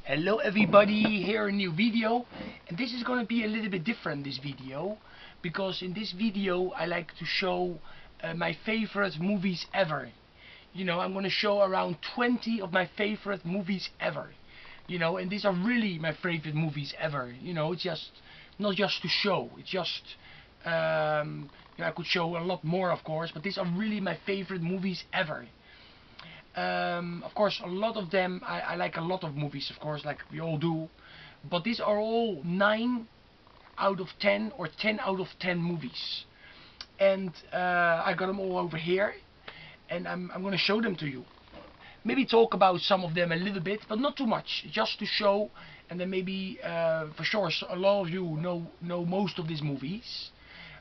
Hello everybody, here a new video, and this is going to be a little bit different, this video, because in this video I like to show my favorite movies ever. I'm going to show around 20 of my favorite movies ever. And these are really my favorite movies ever. It's just not just to show, it's just I could show a lot more, of course, but these are really my favorite movies ever. Of course, a lot of them, I like a lot of movies, of course, like we all do, but these are all 9 out of 10 or 10 out of 10 movies, and I got them all over here, and I'm going to show them to you. Maybe talk about some of them a little bit, but not too much, just to show, and then maybe for sure a lot of you know most of these movies.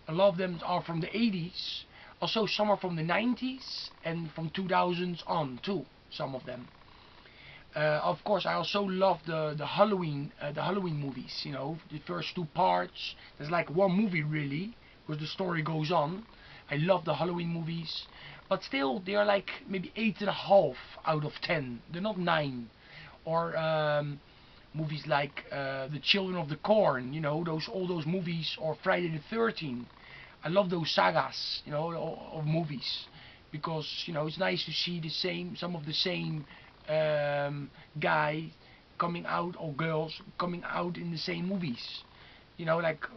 A lot of them are from the 80s. Also, some are from the 90s and from 2000s on too. Some of them. Of course, I also love the Halloween movies. The first 2 parts. There's like one movie really, because the story goes on. I love the Halloween movies, but still they are like maybe 8.5 out of 10. They're not 9. Or movies like The Children of the Corn. All those movies, or Friday the 13th. I love those sagas, of movies, because it's nice to see some of the same guy coming out, or girls coming out in the same movies. Like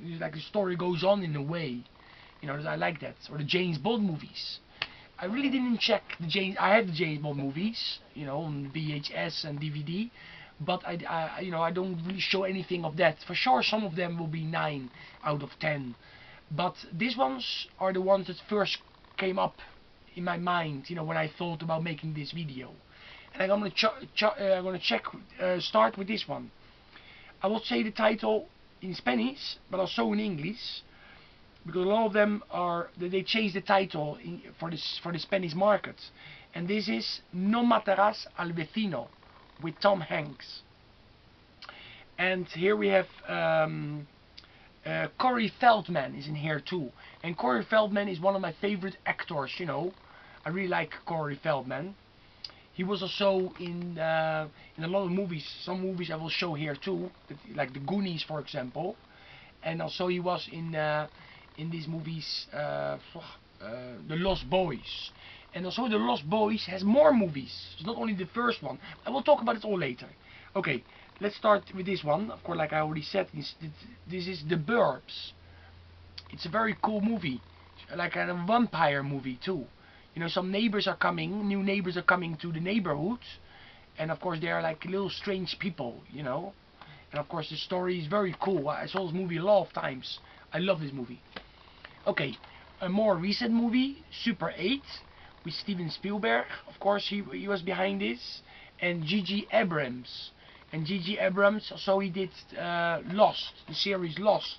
the story goes on in a way. I like that. Or the James Bond movies. I really didn't check I had the James Bond movies, on VHS and DVD, but I don't really show anything of that. For sure, some of them will be 9 out of 10. But these ones are the ones that first came up in my mind, when I thought about making this video. And I'm gonna start with this one. I will say the title in Spanish, but also in English, because a lot of them they changed the title for the Spanish market. And this is No Matarás al Vecino with Tom Hanks. And here we have Corey Feldman is in here too, and Corey Feldman is one of my favorite actors. I really like Corey Feldman. He was also in a lot of movies. Some movies I will show here too, like The Goonies, for example. And also he was in these movies, The Lost Boys. And also The Lost Boys has more movies. It's not only the first one. I will talk about it all later. Okay. Let's start with this one. Of course, like I already said, this is The Burbs. It's a very cool movie, like a vampire movie too. Some neighbors are coming, new neighbors are coming to the neighborhood, and of course they are like little strange people, And of course the story is very cool. I saw this movie a lot of times. I love this movie. Okay, a more recent movie, Super 8, with Steven Spielberg. Of course he was behind this, and J.J. Abrams. And J.J. Abrams, so he did Lost, the series Lost,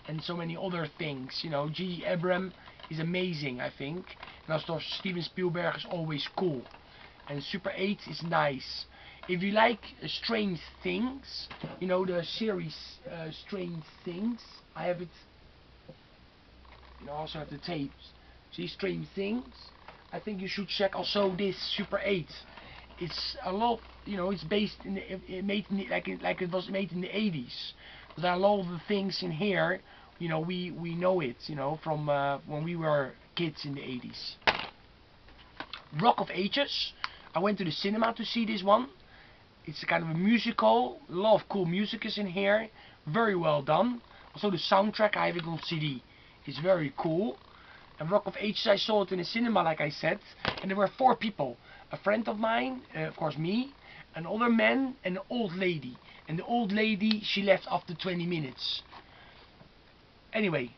and so many other things. J.J. Abrams is amazing, I think. And also Steven Spielberg is always cool. And Super 8 is nice. If you like Strange Things, the series Strange Things, I have it. I also have the tapes. See, Strange Things. I think you should check also this Super 8. It's a lot, it's based in like it was made in the 80s. But there are a lot of the things in here, we know it, from when we were kids in the 80s. Rock of Ages. I went to the cinema to see this one. It's a kind of a musical. A lot of cool music is in here. Very well done. Also the soundtrack, I have it on CD. It's very cool. And Rock of Ages, I saw it in the cinema, like I said, and there were 4 people. A friend of mine, of course me, an older man, and an old lady. And the old lady, she left after 20 minutes. Anyway,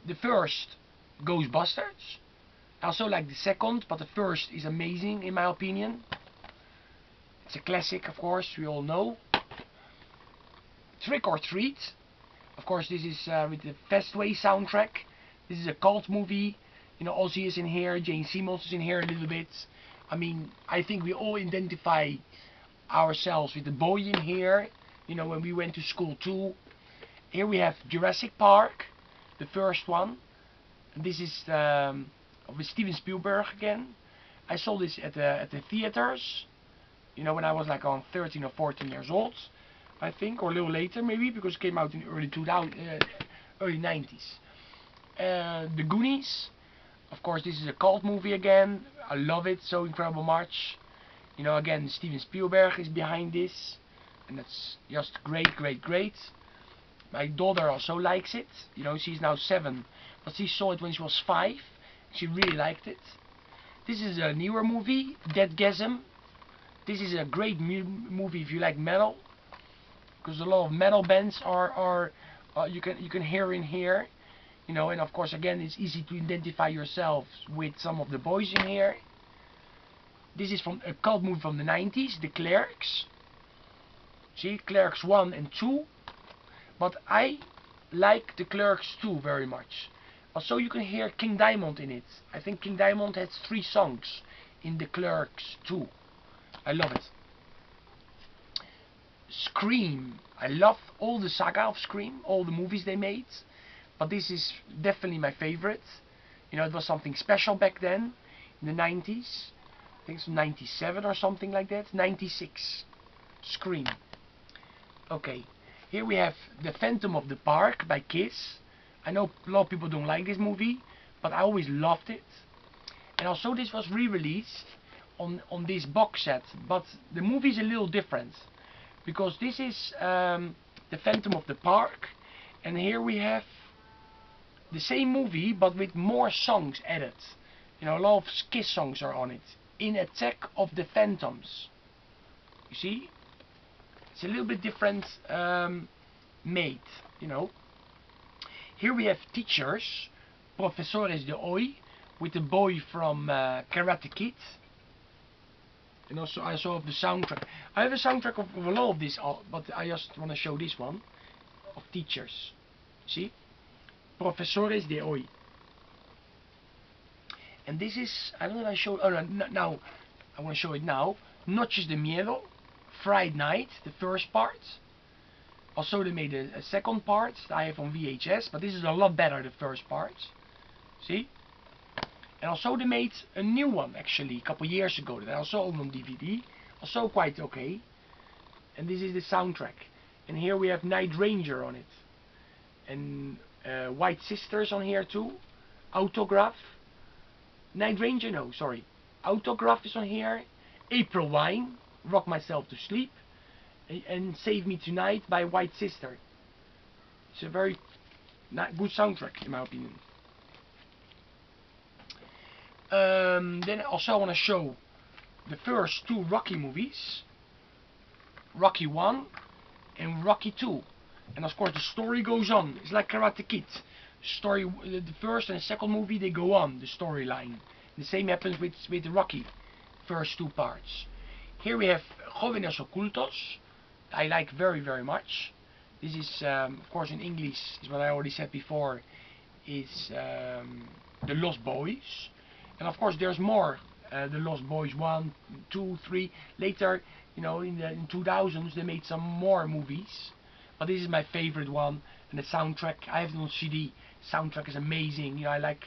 the first, Ghostbusters. I also like the second, but the first is amazing in my opinion. It's a classic, of course, we all know. Trick or Treat. Of course, this is with the Fastway soundtrack. This is a cult movie. Ozzy is in here, Jane Simmons is in here a little bit. I mean, I think we all identify ourselves with the boy in here, when we went to school too. Here we have Jurassic Park, the first one. And this is with Steven Spielberg again. I saw this at the theaters. You know, when I was like on 13 or 14 years old, I think, or a little later maybe, because it came out in early 2000, early 90s. The Goonies, of course, this is a cult movie again. I love it so incredible much. You know, again, Steven Spielberg is behind this, and that's just great, great, great. My daughter also likes it. You know, she's now 7, but she saw it when she was 5. She really liked it. This is a newer movie, Deadgasm. This is a great movie if you like metal, because a lot of metal bands are you can hear in here. You know, and of course again it's easy to identify yourself with some of the boys in here. This is from a cult movie from the 90s, The Clerks. See, Clerks 1 and 2. But I like The Clerks 2 very much. Also you can hear King Diamond in it. I think King Diamond has 3 songs in The Clerks 2. I love it. Scream. I love all the saga of Scream, all the movies they made. But this is definitely my favorite. You know, it was something special back then, in the 90s. I think it's 97 or something like that. 96. Scream. Okay. Here we have The Phantom of the Park by Kiss. I know a lot of people don't like this movie, but I always loved it. And also this was re-released on this box set, but the movie is a little different. Because this is The Phantom of the Park, and here we have the same movie but with more songs added. You know, a lot of Kiss songs are on it. In Attack of the Phantoms. You see? It's a little bit different made, you know. Here we have Teachers, Profesores de Hoy, with the boy from Karate Kid. And also I saw the soundtrack. I have a soundtrack of a lot of this, but I just want to show this one of Teachers. See? Profesores de Hoy. And this is, I don't know if I showed, oh no, now, I want to show it now. Noches de Miedo, Friday Night, the first part. Also they made a second part that I have on VHS, but this is a lot better, the first part. See? And also they made a new one actually, a couple years ago, that I also own on DVD. Also quite okay. And this is the soundtrack. And here we have Night Ranger on it. And White Sisters on here too. Autograph. Night Ranger, no, sorry. Autograph is on here. April Wine, Rock Myself to Sleep. And Save Me Tonight by White Sister. It's a very good soundtrack in my opinion. Then also I want to show the first 2 Rocky movies. Rocky 1 and Rocky 2. And of course the story goes on. It's like Karate Kid. Story, the first and the second movie, they go on, the storyline. The same happens with the Rocky first 2 parts. Here we have Jóvenes Ocultos. I like very, very much. This is, of course, in English, is what I already said before, is The Lost Boys. And of course, there's more. The Lost Boys 1, 2, 3. Later, you know, in the 2000s, they made some more movies. But this is my favorite one. And the soundtrack, I have it on CD. Soundtrack is amazing. You know, I like.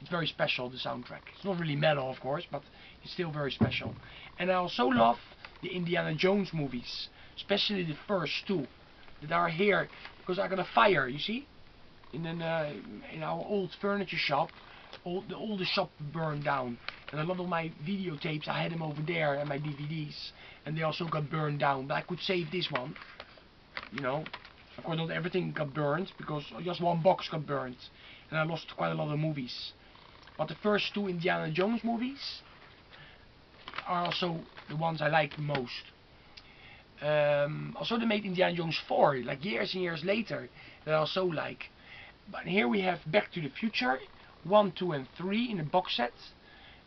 It's very special, the soundtrack. It's not really metal, of course, but it's still very special. And I also love the Indiana Jones movies, especially the first 2 that are here, because I got a fire, you see, in our old furniture shop. All the shop burned down, and a lot of my videotapes, I had them over there, and my DVDs, and they also got burned down. But I could save this one, you know. Of course, not everything got burned, because just one box got burned, and I lost quite a lot of movies. But the first 2 Indiana Jones movies are also the ones I like the most. Also they made Indiana Jones 4, like years and years later, that I also like. But here we have Back to the Future, 1, 2 and 3 in a box set.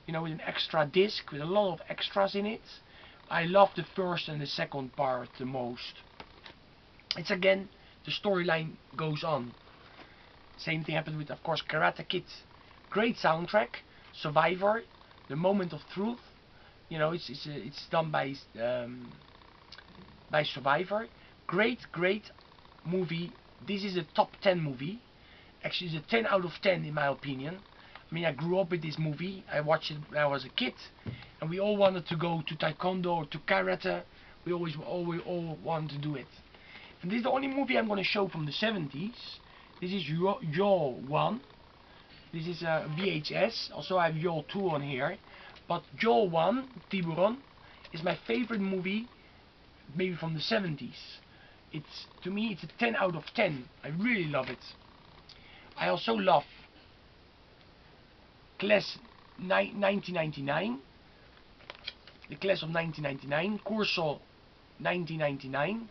You know, with an extra disc, with a lot of extras in it. I love the first and the second part the most. It's again, the storyline goes on. Same thing happened with, of course, Karate Kid. Great soundtrack. Survivor, The Moment of Truth. You know, it's done by Survivor. Great movie. This is a top 10 movie. Actually, it's a 10 out of 10 in my opinion. I mean, I grew up with this movie. I watched it when I was a kid. and we all wanted to go to taekwondo or to karate. We all wanted to do it. And this is the only movie I'm going to show from the 70s. This is Yaw 1. This is a VHS. Also I have Yaw 2 on here. But Yaw 1, Tiburon, is my favorite movie, maybe from the 70s. To me it's a 10 out of 10. I really love it. I also love Class 1999. The Class of 1999. Curso 1999.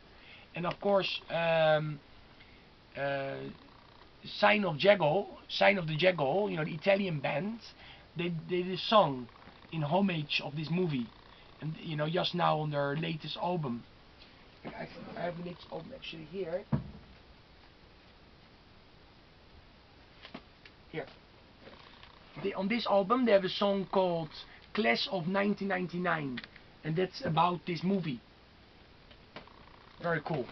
And of course Sign of the Jago, you know, the Italian band, they did a song in homage of this movie, and you know, just now on their latest album. I have the latest album actually here. Here. On this album they have a song called Class of 1999, and that's about this movie. Very cool.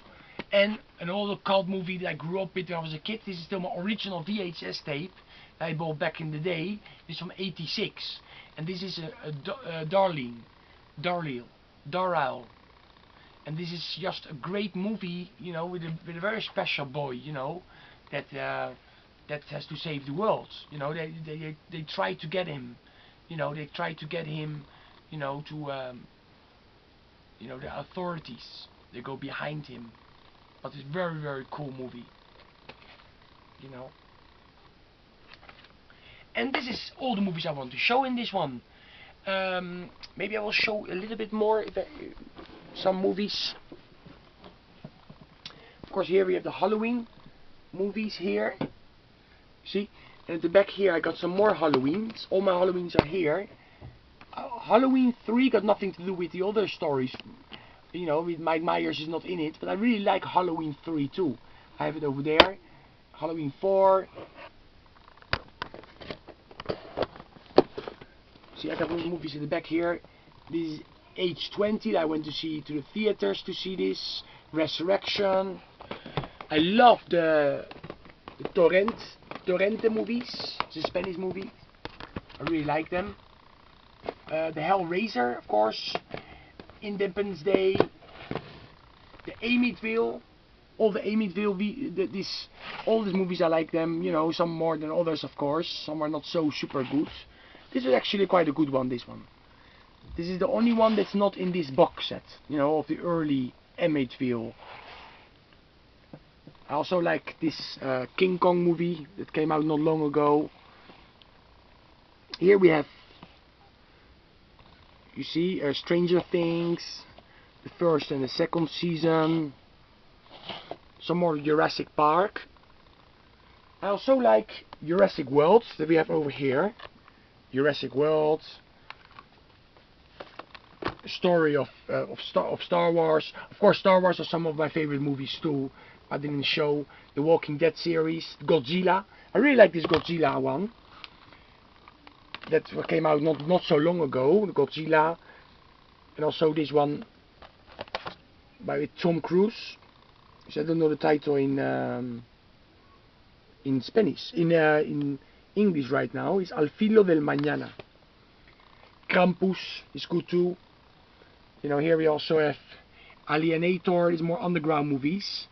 And an older cult movie that I grew up with when I was a kid. This is still my original VHS tape that I bought back in the day. This is from '86, and this is a Darrell, and this is just a great movie, you know, with a very special boy, you know, that has to save the world. You know, they try to get him, you know, you know, to you know, the authorities. They go behind him. But it's very, very cool movie, you know. And this is all the movies I want to show in this one. Maybe I will show a little bit more, some movies. Of course, here we have the Halloween movies here. See, and at the back here I got some more Halloweens. All my Halloweens are here. Halloween 3 got nothing to do with the other stories. You know, with Mike Myers is not in it, but I really like Halloween 3 too. I have it over there. Halloween 4. See, I got movies in the back here. This is age 20. I went to the theaters to see this. Resurrection. I love the Torrente movies. It's a Spanish movie. I really like them. The Hellraiser, of course. Independence Day, the Amityville, all the Amityville, all these movies I like them, you know, some more than others of course, some are not so super good. This is actually quite a good one, this one. This is the only one that's not in this box set, you know, of the early Amityville. I also like this King Kong movie that came out not long ago. Here we have, you see, Stranger Things, the first and the second season. Some more Jurassic Park. I also like Jurassic World that we have over here. Jurassic World. Story of Star Wars. Of course, Star Wars are some of my favorite movies too. I didn't show the Walking Dead series, Godzilla. I really like this Godzilla one. That came out not so long ago, the Godzilla, and also this one by Tom Cruise. I don't know the title in Spanish, in English right now. It's Al Filo del Mañana. Krampus is good too. You know, here we also have Alienator. It's more underground movies.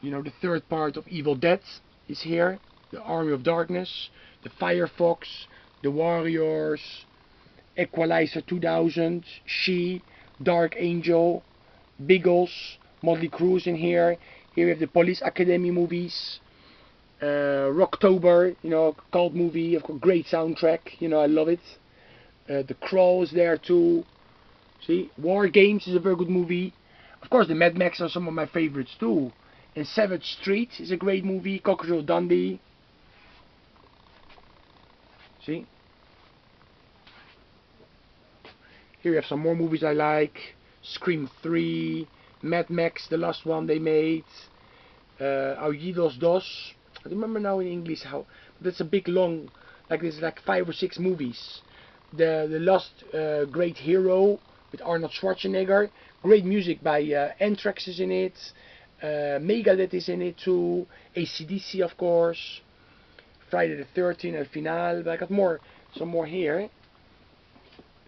You know, the third part of Evil Dead is here. The Army of Darkness, the Firefox, The Warriors, Equalizer 2000, She, Dark Angel, Biggles, Motley Crue in here. Here we have the Police Academy movies, Rocktober, you know, cult movie, of course, great soundtrack, you know, I love it. The Crawl is there too. See, War Games is a very good movie. Of course, the Mad Max are some of my favorites too. And Savage Street is a great movie. Crocodile Dundee. See? Here we have some more movies I like. Scream 3, Mad Max, the last one they made. Aullidos Dos. I don't remember now in English how. But it's a big long, like there's like 5 or 6 movies. The Last Great Hero with Arnold Schwarzenegger. Great music by Anthrax is in it. Megadeth is in it too. AC/DC of course. Friday the 13th, El Final. But I got some more here.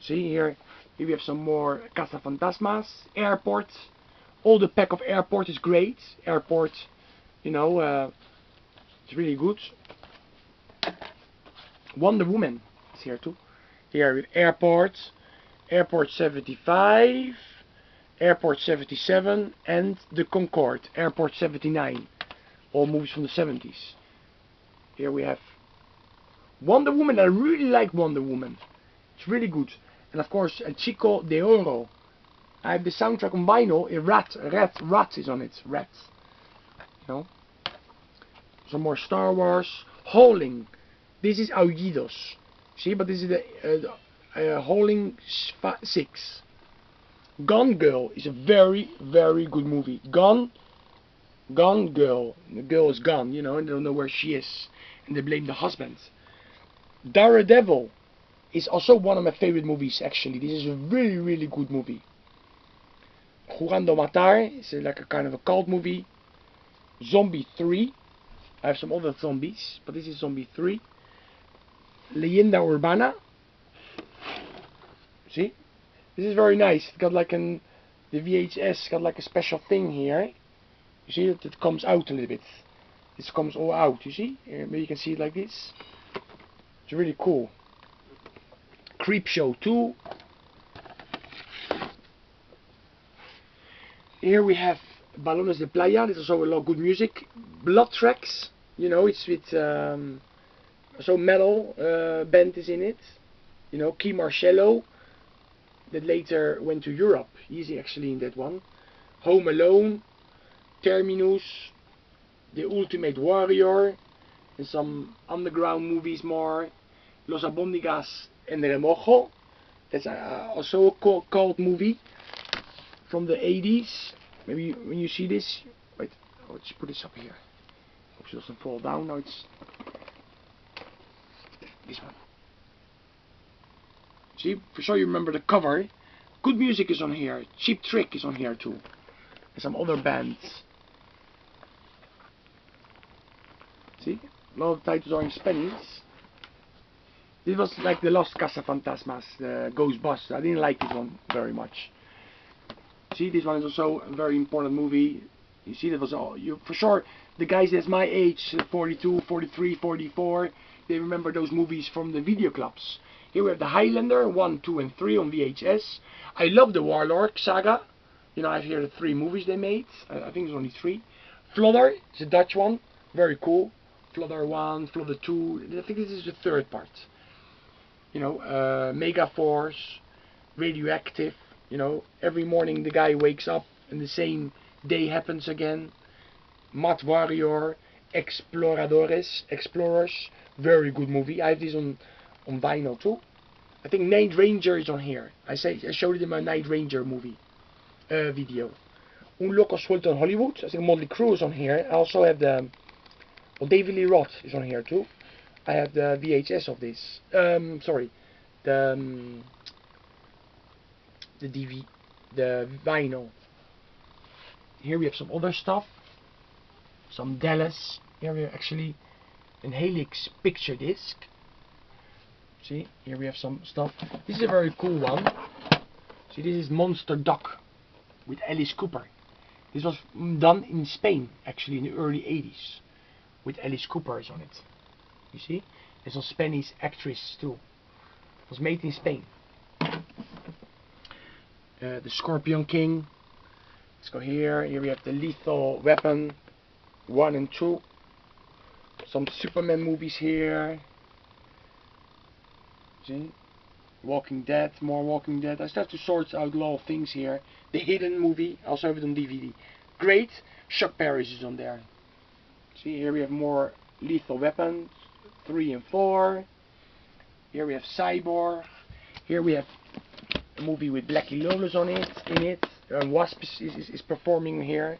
See here we have some more Cazafantasmas. Airport. All the pack of Airport is great. Airport, you know, it's really good. Wonder Woman is here too. Here with Airport, Airport 75, Airport 77, and the Concorde, Airport 79. All movies from the 70s. Here we have Wonder Woman. I really like Wonder Woman. It's really good. And of course, El Chico de Oro. I have the soundtrack on vinyl. Rat is on it. Rat. You know. Some more Star Wars. Howling. This is Aullidos. See, but this is the Howling 6. Gone Girl is a very, very good movie. Gone Girl. The girl is gone, you know, and they don't know where she is. And they blame the husband. Daredevil is also one of my favorite movies, actually. This is a really, really good movie. Jugando Matar is like a kind of a cult movie. Zombie 3. I have some other zombies, but this is Zombie 3. Leyenda Urbana. See? This is very nice. It got like the VHS got like a special thing here. You see that it comes out a little bit. This comes all out, you see? Maybe you can see it like this. It's really cool. Creepshow 2. Here we have Balones de Playa. There's also a lot of good music. Blood Tracks. You know, it's with so metal band is in it. You know, Key Marcello, that later went to Europe. He's actually in that one. Home Alone, Terminus, The Ultimate Warrior, and some underground movies more. Los Albóndigas and Remojo. That's also a cult movie from the 80s. Maybe when you see this, wait, let's put this up here. Hope it doesn't fall down. Now it's this one. See, for sure you remember the cover. Good music is on here. Cheap Trick is on here too. And some other bands. See, a lot of titles are in Spanish. This was like the Lost Cazafantasmas, the Ghostbusters. I didn't like this one very much. See, this one is also a very important movie. You see, that was all. For sure, the guys that's my age, 42, 43, 44, they remember those movies from the video clubs. Here we have the Highlander 1, 2, and 3 on VHS. I love the Warlord saga. You know, I have here the 3 movies they made. I think it's only 3. Flodder, it's a Dutch one. Very cool. Flodder 1, Flodder 2. I think this is the 3rd part. You know, Mega Force, Radioactive. You know, every morning the guy wakes up and the same day happens again. Mad Warrior, Explorers, very good movie. I have this on vinyl too. I think Night Ranger is on here. I showed it in my Night Ranger movie video. Un Loco Suelto in Hollywood. I think Motley Crue is on here. I also have the David Lee Roth is on here too. I have the VHS of this. Sorry, the vinyl. Here we have some other stuff. Some Dallas. Here we have actually an Helix picture disc. See, here we have some stuff. This is a very cool one. See, this is Monster Duck with Alice Cooper. This was done in Spain, actually, in the early 80s, with Alice Cooper is on it. You see, there's a Spanish actress too. It was made in Spain. The Scorpion King. Let's go here. Here we have the Lethal Weapon 1 and 2. Some Superman movies here. See? Walking Dead, more Walking Dead. I start to sort out a lot of things here. The Hidden movie, I also have it on DVD. Great. Chuck Berry's is on there. See, here we have more Lethal Weapon 3 and 4. Here we have Cyborg. Here we have a movie with Blackie Lawless on it. In it, Wasp is performing here.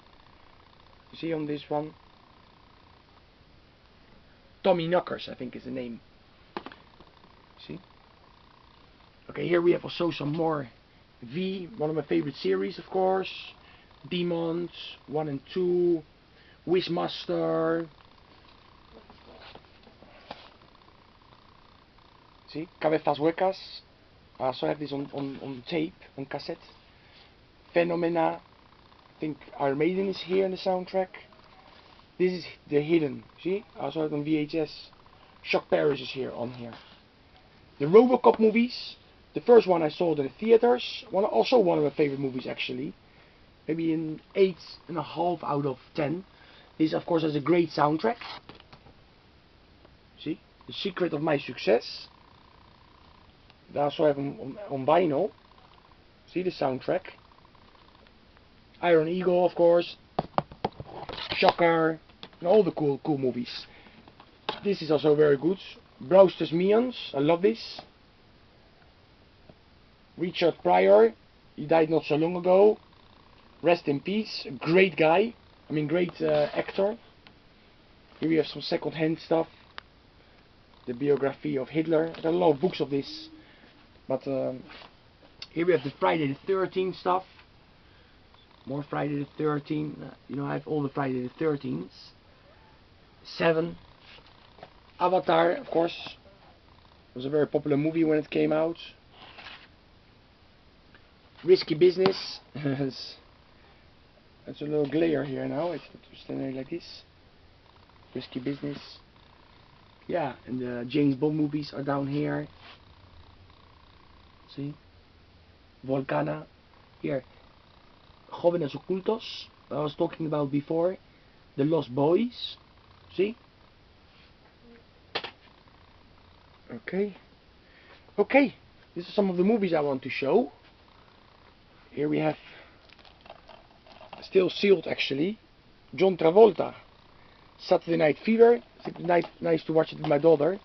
You see on this one. Tommy Knockers, I think is the name. See? Okay, here we have also some more V, one of my favorite series, of course. Demons 1 and 2. Wishmaster. See? Cabezas Huecas. I also have this on tape, on cassette. Phenomena. I think Iron Maiden is here in the soundtrack. This is the hidden. See? I also have it on VHS. Shock Paris is here on here. The RoboCop movies. The first one I saw in the theaters. Also one of my favorite movies actually. Maybe an 8.5 out of 10. This of course has a great soundtrack. See? The secret of my success. I also have on vinyl. See the soundtrack. Iron Eagle of course. Shocker. And all the cool movies. This is also very good. Brewster's Millions. I love this. Richard Pryor. He died not so long ago. Rest in peace. A great guy. I mean great actor. Here we have some second-hand stuff. The biography of Hitler. I got a lot of books of this. But here we have the Friday the 13th stuff. More Friday the 13th. You know, I have all the Friday the 13th. 7. Avatar, of course. It was a very popular movie when it came out. Risky Business. That's a little glare here now. It's standing like this. Risky Business. Yeah, and the James Bond movies are down here. See? Volcana. Here. Jóvenes Ocultos. I was talking about before. The Lost Boys. See? Okay. Okay. These are some of the movies I want to show. Here we have, still sealed actually, John Travolta. Saturday Night Fever. Nice to watch it with my daughter.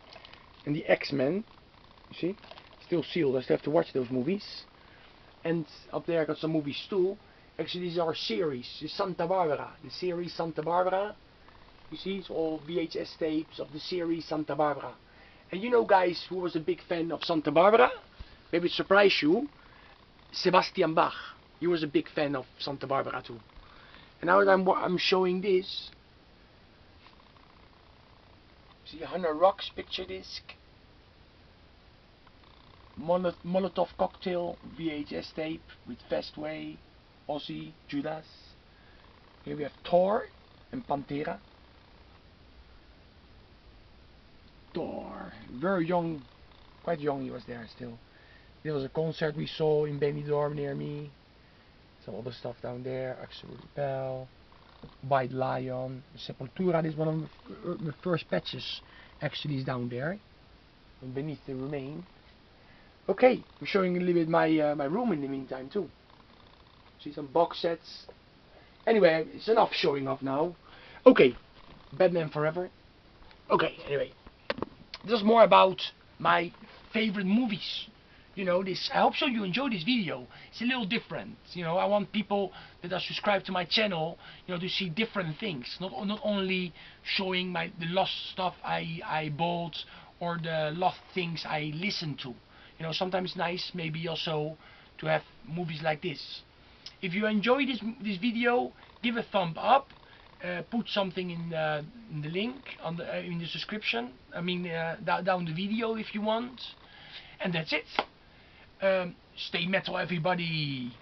And the X-Men. You see? Still sealed. I still have to watch those movies. And up there I got some movies too. Actually these are series. The Santa Barbara. The series Santa Barbara. You see, it's all VHS tapes of the series Santa Barbara. And you know guys who was a big fan of Santa Barbara? Maybe it surprised you. Sebastian Bach. He was a big fan of Santa Barbara too. And now that I'm showing this. See, 100 Rocks picture disc. Molotov Cocktail VHS tape with Fastway, Ozzy, Judas. Here we have Thor and Pantera. Thor, very young, quite young he was there still. There was a concert we saw in Benidorm near me. Some other stuff down there. Axel Repel, White Lion, Sepultura. This is one of the first patches actually is down there, beneath the remain. Okay, I'm showing a little bit my my room in the meantime too. See some box sets. Anyway, it's enough showing off now. Okay, Batman Forever. Okay, anyway, this is more about my favorite movies. You know, this. I hope so you enjoy this video. It's a little different. You know, I want people that are subscribed to my channel, you know, to see different things. Not only showing the lost stuff I bought or the lost things I listen to. You know, sometimes it's nice maybe also to have movies like this. If you enjoy this video, give a thumb up. Put something in the link on in the description. I mean down the video if you want. And that's it. Stay metal, everybody.